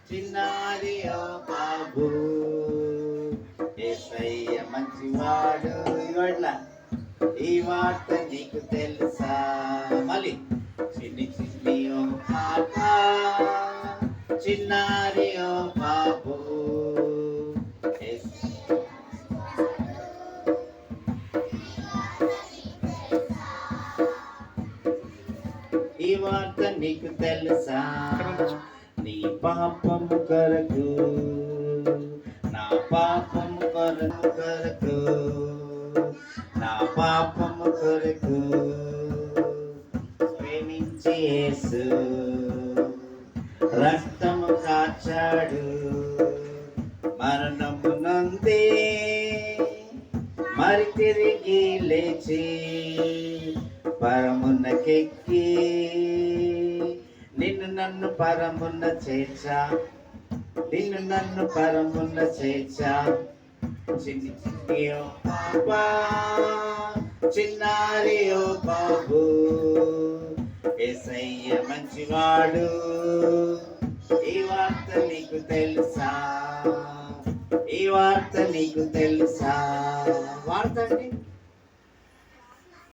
చిన్నారి ఓ బాబు యేసయ్య మంచివాడు ఇవాళ్ళ ఈ వార్త నీకు తెలుసా మళ్ళీ చిన్ని చిన్ని ఓ పాప చిన్నారి ఓ బాబు ఈ వార్త నీకు తెలుసా నీ పాపము కొరకు నా పాపము కొరకు నా పాపము కొరకు ప్రేమించి యేసు రక్తము కాచాడు మరణము నందే మరి తిరిగి లేచి పరమునకెక్కి నిన్ను నన్ను పరమున్న చేర్చా నిన్ను నన్ను పరమున్న చేర్చా చిన్ని చిన్ని ఓ పాపా చిన్నారి ఓ బాబు యేసయ్య మంచివాడు ఈ వార్త నీకు తెలుసా ఈ వార్త నీకు తెలుసా వార్త అండి